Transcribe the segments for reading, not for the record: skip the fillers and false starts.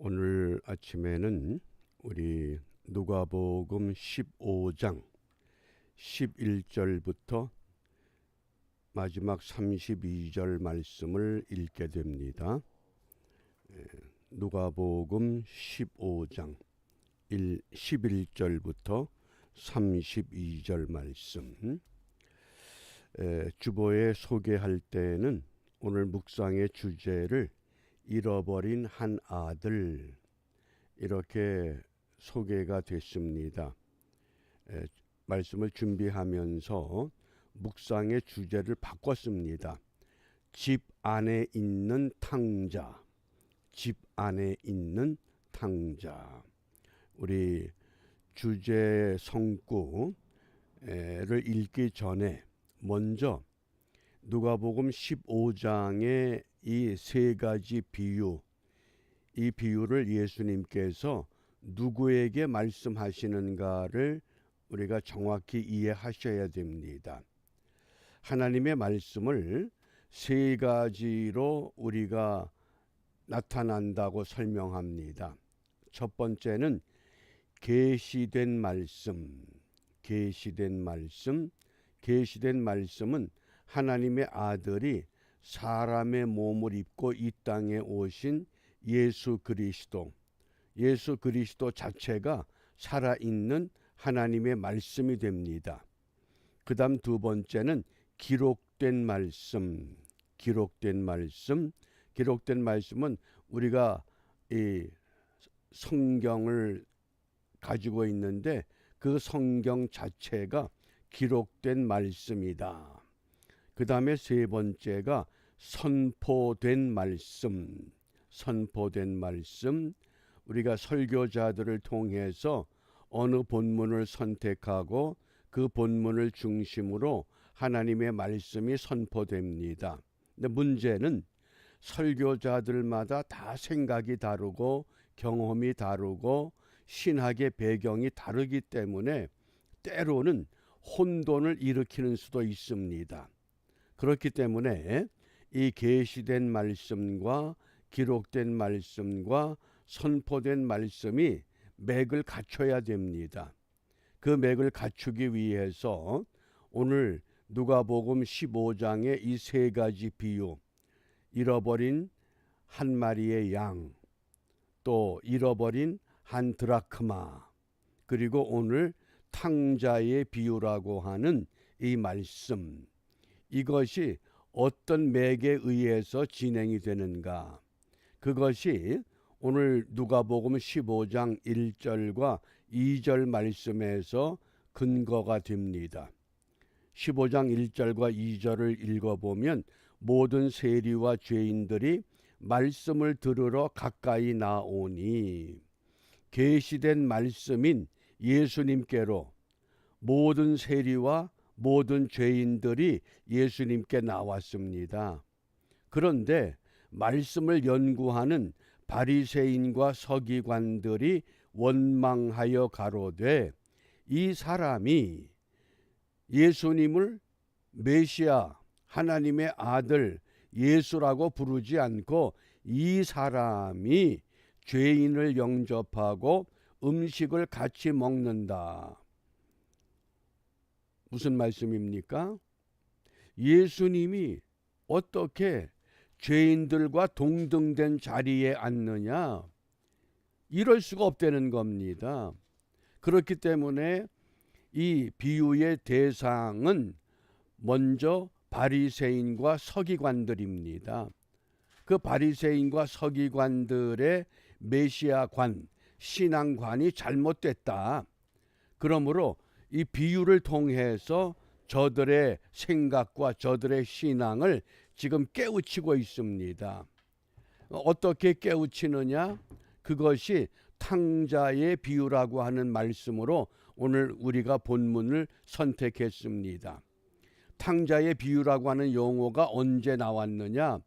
오늘 아침에는 우리 누가복음 15장 11절부터 마지막 32절 말씀을 읽게 됩니다. 누가복음 15장 11절부터 32절 말씀. 주보에 소개할 때는 오늘 묵상의 주제를 잃어버린 한 아들, 이렇게 소개가 됐습니다. 말씀을 준비하면서 묵상의 주제를 바꿨습니다. 집 안에 있는 탕자, 집 안에 있는 탕자. 우리 주제 성구를 읽기 전에 먼저 누가복음 15장의 이 세 가지 비유, 이 비유를 예수님께서 누구에게 말씀하시는가를 우리가 정확히 이해하셔야 됩니다. 하나님의 말씀을 세 가지로 우리가 나타난다고 설명합니다. 첫 번째는 계시된 말씀, 계시된 말씀. 계시된 말씀은 하나님의 아들이 사람의 몸을 입고 이 땅에 오신 예수 그리스도 자체가 살아있는 하나님의 말씀이 됩니다. 그 다음 두 번째는 기록된 말씀. 기록된 말씀은 우리가 이 성경을 가지고 있는데 그 성경 자체가 기록된 말씀이다. 그 다음에 세 번째가 선포된 말씀. 선포된 말씀. 우리가 설교자들을 통해서 어느 본문을 선택하고 그 본문을 중심으로 하나님의 말씀이 선포됩니다. 근데 문제는 설교자들마다 다 생각이 다르고 경험이 다르고 신학의 배경이 다르기 때문에 때로는 혼돈을 일으키는 수도 있습니다. 그렇기 때문에 이 계시된 말씀과 기록된 말씀과 선포된 말씀이 맥을 갖춰야 됩니다. 그 맥을 갖추기 위해서 오늘 누가복음 15장의 이 세 가지 비유, 잃어버린 한 마리의 양, 또 잃어버린 한 드라크마, 그리고 오늘 탕자의 비유라고 하는 이 말씀, 이것이 어떤 맥에 의해서 진행이 되는가, 그것이 오늘 누가복음 15장 1절과 2절 말씀에서 근거가 됩니다. 15장 1절과 2절을 읽어보면 모든 세리와 죄인들이 말씀을 들으러 가까이 나오니, 계시된 말씀인 예수님께로 모든 세리와 모든 죄인들이 예수님께 나왔습니다. 그런데 말씀을 연구하는 바리새인과 서기관들이 원망하여 가로되, 이 사람이 예수님을 메시아, 하나님의 아들 예수라고 부르지 않고 이 사람이 죄인을 영접하고 음식을 같이 먹는다. 무슨 말씀입니까? 예수님이 어떻게 죄인들과 동등된 자리에 앉느냐? 이럴 수가 없다는 겁니다. 그렇기 때문에 이 비유의 대상은 먼저 바리새인과 서기관들입니다. 그 바리새인과 서기관들의 메시아관, 신앙관이 잘못됐다. 그러므로 이 비유를 통해서 저들의 생각과 저들의 신앙을 지금 깨우치고 있습니다. 어떻게 깨우치느냐? 그것이 탕자의 비유라고 하는 말씀으로 오늘 우리가 본문을 선택했습니다. 탕자의 비유라고 하는 용어가 언제 나왔느냐?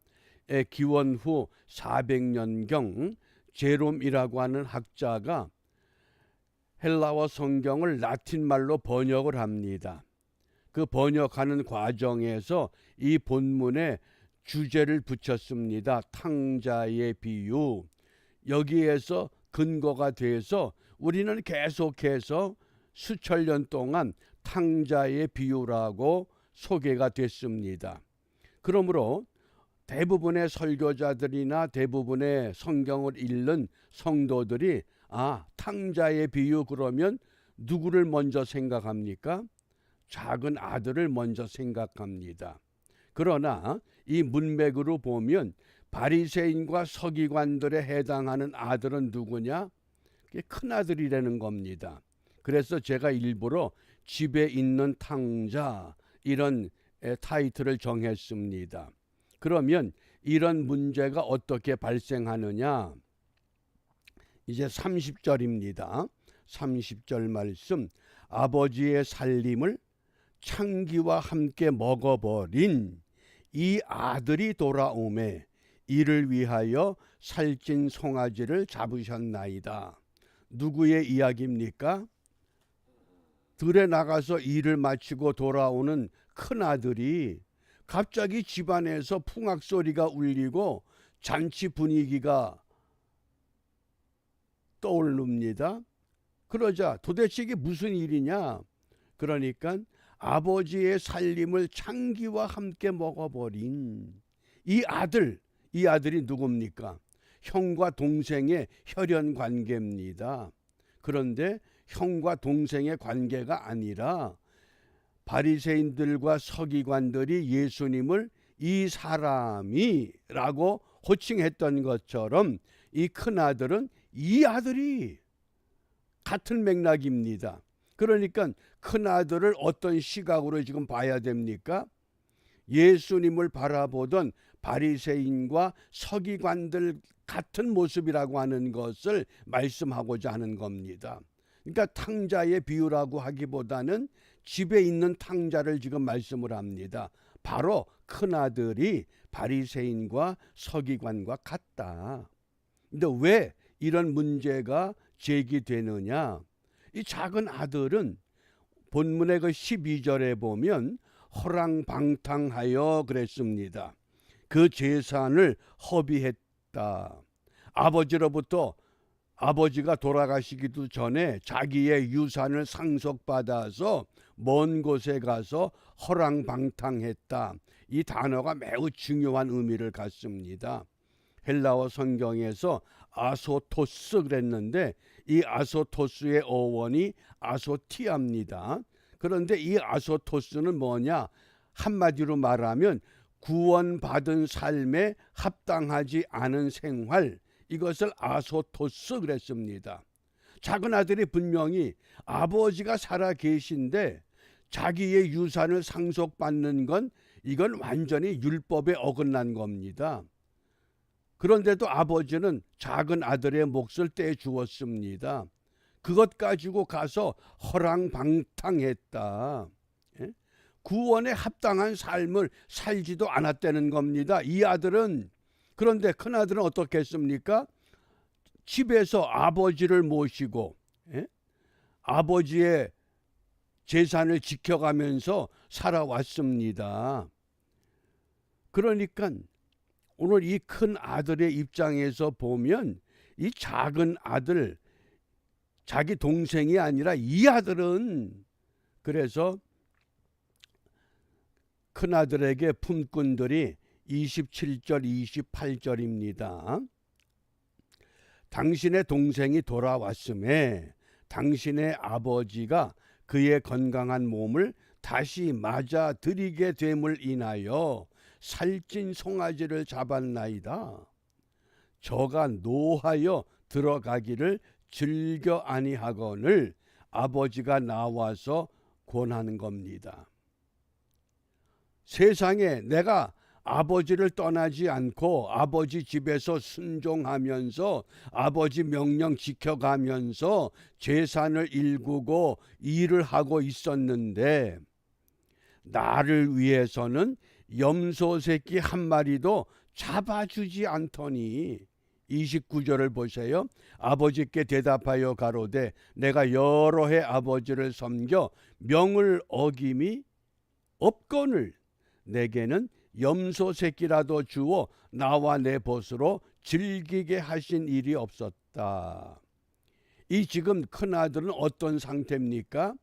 기원 후 400년경 제롬이라고 하는 학자가 헬라어 성경을 라틴말로 번역을 합니다. 그 번역하는 과정에서 이 본문에 주제를 붙였습니다. 탕자의 비유. 여기에서 근거가 돼서 우리는 계속해서 수천 년 동안 탕자의 비유라고 소개가 됐습니다. 그러므로 대부분의 설교자들이나 대부분의 성경을 읽는 성도들이 탕자의 비유 그러면 누구를 먼저 생각합니까? 작은 아들을 먼저 생각합니다. 그러나 이 문맥으로 보면 바리새인과 서기관들에 해당하는 아들은 누구냐? 큰 아들이라는 겁니다. 그래서 제가 일부러 집에 있는 탕자 이런 타이틀을 정했습니다. 그러면 이런 문제가 어떻게 발생하느냐? 이제 30절입니다. 30절 말씀. 아버지의 살림을 창기와 함께 먹어버린 이 아들이 돌아오매 이를 위하여 살찐 송아지를 잡으셨나이다. 누구의 이야기입니까? 들에 나가서 일을 마치고 돌아오는 큰아들이 갑자기 집안에서 풍악소리가 울리고 잔치 분위기가 떠오릅니다. 그러자 도대체 이게 무슨 일이냐? 그러니까 아버지의 살림을 창기와 함께 먹어버린 이 아들이 누굽니까? 형과 동생의 혈연 관계입니다. 그런데 형과 동생의 관계가 아니라 바리새인들과 서기관들이 예수님을 이 사람이라고 호칭했던 것처럼 이 큰아들은 이 아들이 같은 맥락입니다. 그러니까 큰아들을 어떤 시각으로 지금 봐야 됩니까? 예수님을 바라보던 바리새인과 서기관들 같은 모습이라고 하는 것을 말씀하고자 하는 겁니다. 그러니까 탕자의 비유라고 하기보다는 집에 있는 탕자를 지금 말씀을 합니다. 바로 큰아들이 바리새인과 서기관과 같다. 근데 왜 이런 문제가 제기되느냐? 이 작은 아들은 본문의 그 12절에 보면 허랑방탕하여 그랬습니다. 그 재산을 허비했다. 아버지로부터 아버지가 돌아가시기도 전에 자기의 유산을 상속받아서 먼 곳에 가서 허랑방탕했다. 이 단어가 매우 중요한 의미를 갖습니다. 헬라어 성경에서 아소토스 그랬는데 이 아소토스의 어원이 아소티아입니다. 그런데 이 아소토스는 뭐냐? 한마디로 말하면 구원받은 삶에 합당하지 않은 생활, 이것을 아소토스 그랬습니다. 작은 아들이 분명히 아버지가 살아 계신데 자기의 유산을 상속받는 건 이건 완전히 율법에 어긋난 겁니다. 그런데도 아버지는 작은 아들의 몫을 떼주었습니다. 그것 가지고 가서 허랑방탕했다. 구원에 합당한 삶을 살지도 않았다는 겁니다. 이 아들은. 그런데 큰아들은 어떻게 했습니까? 집에서 아버지를 모시고 아버지의 재산을 지켜가면서 살아왔습니다. 그러니까 오늘 이 큰 아들의 입장에서 보면 이 작은 아들, 자기 동생이 아니라 이 아들은, 그래서 큰 아들에게 품꾼들이 27절 28절입니다. 당신의 동생이 돌아왔음에 당신의 아버지가 그의 건강한 몸을 다시 맞아 드리게 됨을 인하여 살찐 송아지를 잡았나이다. 저가 노하여 들어가기를 즐겨 아니하거늘 아버지가 나와서 권하는 겁니다. 세상에 내가 아버지를 떠나지 않고 아버지 집에서 순종하면서 아버지 명령 지켜가면서 재산을 일구고 일을 하고 있었는데 나를 위해서는 염소 새끼 한 마리도 잡아주지 않더니 29절을 보세요. 아버지께 대답하여 가로되 내가 여러 해 아버지를 섬겨 명을 어김이 없거늘 내게는 염소 새끼라도 주어 나와 내 벗으로 즐기게 하신 일이 없었다. 이 지금 큰아들은 어떤 상태입니까?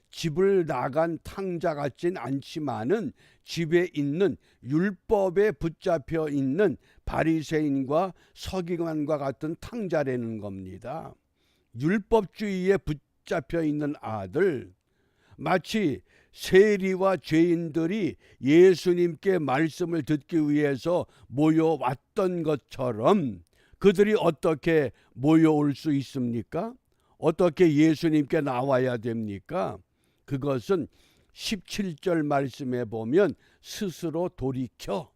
집을 나간 탕자 같진 않지만은 집에 있는 율법에 붙잡혀 있는 바리새인과 서기관과 같은 탕자라는 겁니다. 율법주의에 붙잡혀 있는 아들, 마치 세리와 죄인들이 예수님께 말씀을 듣기 위해서 모여왔던 것처럼 그들이 어떻게 모여올 수 있습니까? 어떻게 예수님께 나와야 됩니까? 그것은 17절 말씀에 보면 스스로 돌이켜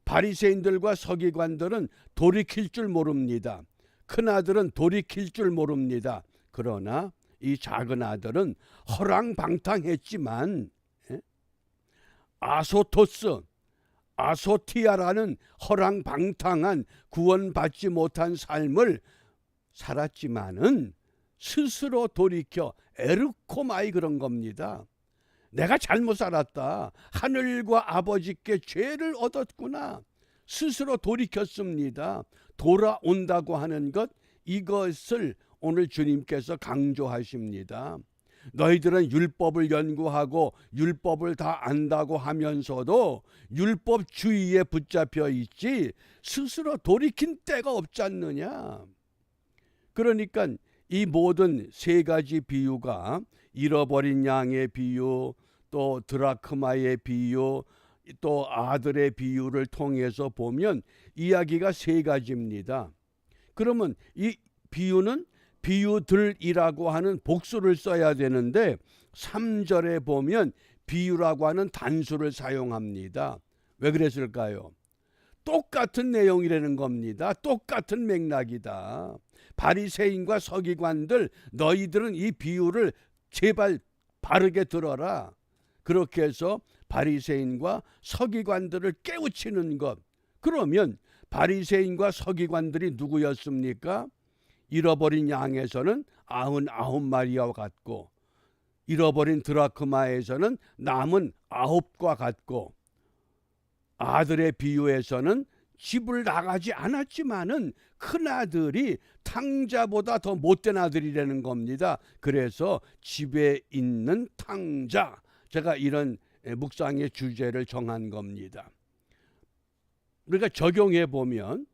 바리새인들과 서기관들은 돌이킬 줄 모릅니다. 큰아들은 돌이킬 줄 모릅니다. 그러나 이 작은 아들은 허랑방탕했지만 아소티아라는 허랑방탕한 구원받지 못한 삶을 살았지만은 스스로 돌이켜 에르코마이 그런 겁니다. 내가 잘못 살았다. 하늘과 아버지께 죄를 얻었구나. 스스로 돌이켰습니다. 돌아온다고 하는 것, 이것을 오늘 주님께서 강조하십니다. 너희들은 율법을 연구하고 율법을 다 안다고 하면서도 율법주의에 붙잡혀 있지 스스로 돌이킨 때가 없지 않느냐. 그러니까 이 모든 세 가지 비유가 잃어버린 양의 비유, 또 드라크마의 비유, 또 아들의 비유를 통해서 보면 이야기가 세 가지입니다. 그러면 이 비유는 비유들이라고 하는 복수를 써야 되는데 3절에 보면 비유라고 하는 단수를 사용합니다. 왜 그랬을까요? 똑같은 내용이라는 겁니다. 똑같은 맥락이다. 바리새인과 서기관들, 너희들은 이 비유를 제발 바르게 들어라. 그렇게 해서 바리새인과 서기관들을 깨우치는 것. 그러면 바리새인과 서기관들이 누구였습니까? 잃어버린 양에서는 99마리와 같고, 잃어버린 드라크마에서는 남은 9과 같고, 아들의 비유에서는 집을 나가지 않았지만은 큰아들이 탕자보다 더 못된 아들이라는 겁니다. 그래서 집에 있는 탕자, 제가 이런 묵상의 주제를 정한 겁니다. 우리가 적용해 보면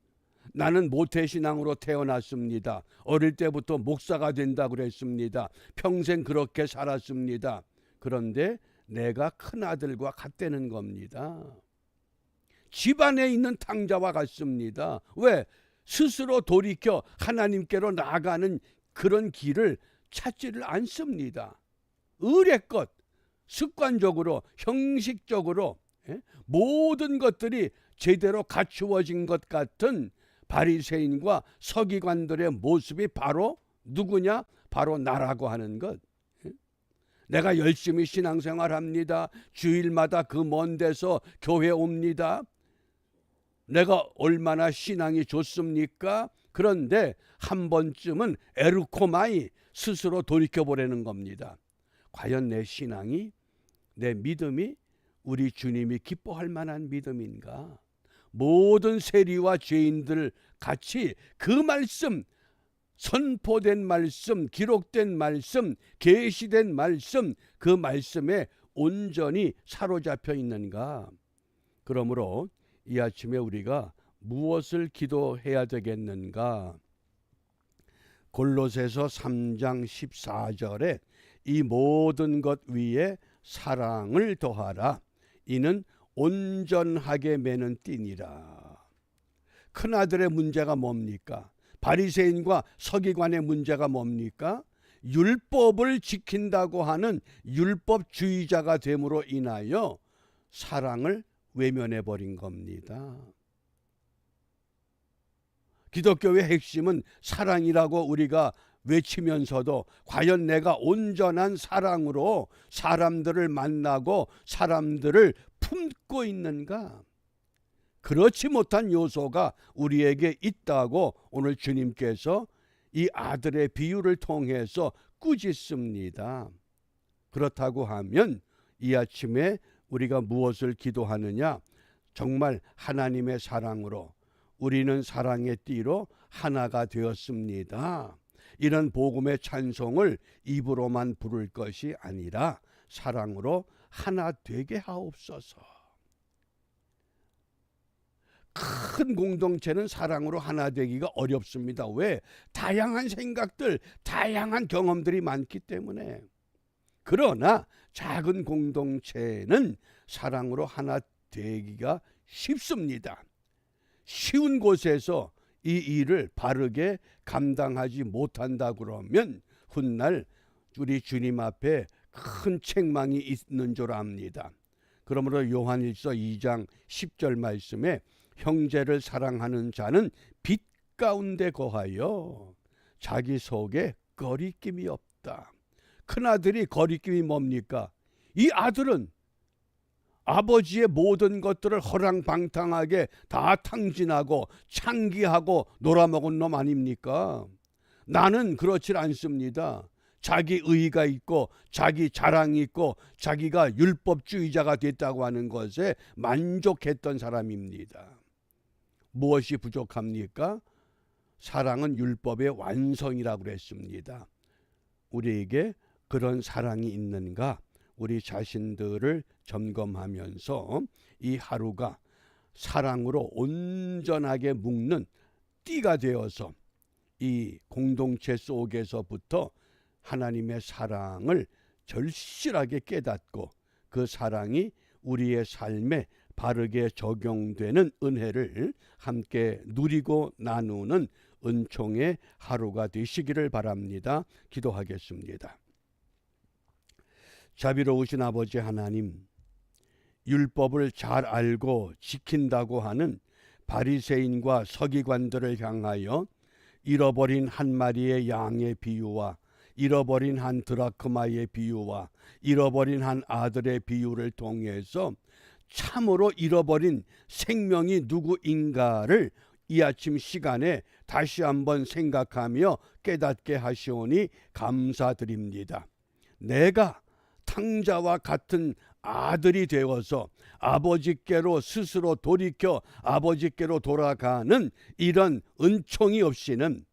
나는 모태신앙으로 태어났습니다. 어릴 때부터 목사가 된다고 그랬습니다. 평생 그렇게 살았습니다. 그런데 내가 큰아들과 같다는 겁니다. 집안에 있는 탕자와 같습니다. 왜? 스스로 돌이켜 하나님께로 나아가는 그런 길을 찾지를 않습니다. 의례껏 습관적으로 형식적으로 모든 것들이 제대로 갖추어진 것 같은 바리새인과 서기관들의 모습이 바로 누구냐? 바로 나라고 하는 것. 내가 열심히 신앙생활합니다. 주일마다 그 먼 데서 교회 옵니다. 내가 얼마나 신앙이 좋습니까? 그런데 한 번쯤은 에르코마이 스스로 돌이켜보라는 겁니다. 과연 내 신앙이, 내 믿음이 우리 주님이 기뻐할 만한 믿음인가? 모든 세리와 죄인들 같이 그 말씀, 선포된 말씀, 기록된 말씀, 계시된 말씀, 그 말씀에 온전히 사로잡혀 있는가? 그러므로 이 아침에 우리가 무엇을 기도해야 되겠는가? 골로새서 3장 14절에 이 모든 것 위에 사랑을 더하라. 이는 온전하게 매는 띠니라. 큰아들의 문제가 뭡니까? 바리새인과 서기관의 문제가 뭡니까? 율법을 지킨다고 하는 율법주의자가 됨으로 인하여 사랑을 외면해버린 겁니다. 기독교의 핵심은 사랑이라고 우리가 외치면서도 과연 내가 온전한 사랑으로 사람들을 만나고 사람들을 품고 있는가? 그렇지 못한 요소가 우리에게 있다고 오늘 주님께서 이 아들의 비유를 통해서 꾸짖습니다. 그렇다고 하면 이 아침에 우리가 무엇을 기도하느냐? 정말 하나님의 사랑으로 우리는 사랑의 띠로 하나가 되었습니다. 이런 복음의 찬송을 입으로만 부를 것이 아니라 사랑으로 하나 되게 하옵소서. 큰 공동체는 사랑으로 하나 되기가 어렵습니다. 왜? 다양한 생각들, 다양한 경험들이 많기 때문에. 그러나 작은 공동체는 사랑으로 하나 되기가 쉽습니다. 쉬운 곳에서 이 일을 바르게 감당하지 못한다 그러면 훗날 우리 주님 앞에 큰 책망이 있는 줄 압니다. 그러므로 요한일서 2장 10절 말씀에 형제를 사랑하는 자는 빛 가운데 거하여 자기 속에 거리낌이 없다. 큰아들이 거리낌이 뭡니까? 이 아들은 아버지의 모든 것들을 허랑방탕하게 다 탕진하고 창기하고 놀아먹은 놈 아닙니까? 나는 그렇지 않습니다. 자기 의의가 있고 자기 자랑이 있고 자기가 율법주의자가 됐다고 하는 것에 만족했던 사람입니다. 무엇이 부족합니까? 사랑은 율법의 완성이라고 그랬습니다. 우리에게 그런 사랑이 있는가? 우리 자신들을 점검하면서 이 하루가 사랑으로 온전하게 묶는 띠가 되어서 이 공동체 속에서부터 하나님의 사랑을 절실하게 깨닫고 그 사랑이 우리의 삶에 바르게 적용되는 은혜를 함께 누리고 나누는 은총의 하루가 되시기를 바랍니다. 기도하겠습니다. 자비로우신 아버지 하나님, 율법을 잘 알고 지킨다고 하는 바리새인과 서기관들을 향하여 잃어버린 한 마리의 양의 비유와 잃어버린 한 드라크마의 비유와 잃어버린 한 아들의 비유를 통해서 참으로 잃어버린 생명이 누구인가를 이 아침 시간에 다시 한번 생각하며 깨닫게 하시오니 감사드립니다. 내가 탕자와 같은 아들이 되어서 아버지께로 스스로 돌이켜 아버지께로 돌아가는 이런 은총이 없이는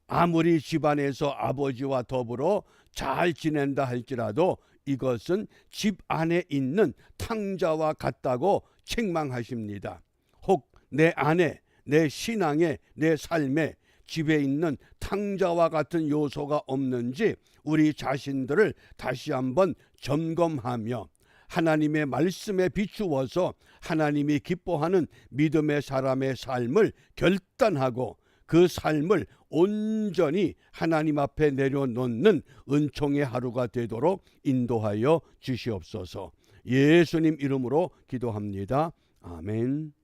아무리 집안에서 아버지와 더불어 잘 지낸다 할지라도 이것은 집 안에 있는 탕자와 같다고 책망하십니다. 혹 내 안에, 내 신앙에, 내 삶에 집에 있는 탕자와 같은 요소가 없는지 우리 자신들을 다시 한번 점검하며 하나님의 말씀에 비추어서 하나님이 기뻐하는 믿음의 사람의 삶을 결단하고 그 삶을 온전히 하나님 앞에 내려놓는 은총의 하루가 되도록 인도하여 주시옵소서. 예수님 이름으로 기도합니다. 아멘.